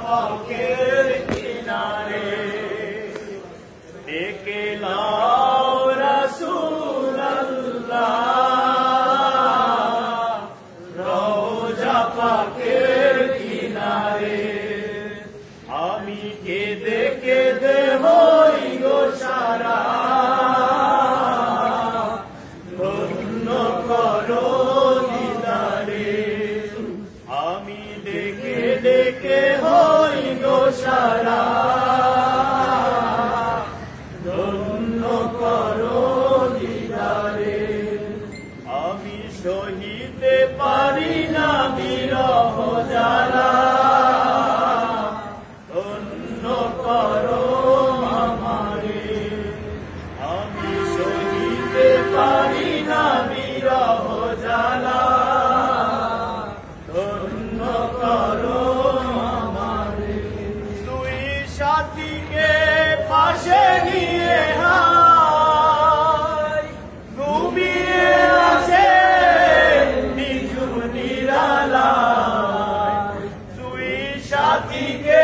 পাকের কিনারে ডেকে লাও রাসূলুল্লাহ রওজা পাকের কিনারে আমি কেঁদে কেঁদে হই গো সারা ধন্য করো দিদারে আমি ডেকে ডেকে হই গো সারা ধন্য করো দিদারে আমি সহিতে পারি না বিরহ জ্বালা ধন্য করো আমারে আমি সহিতে পারি না বিরহ জ্বালা ধন্য করো আমারে দুই সাথীকে পাশে নিয়ে ঘুমিয়ে আছে নিঝুম নিরালায় দুই সাথীকে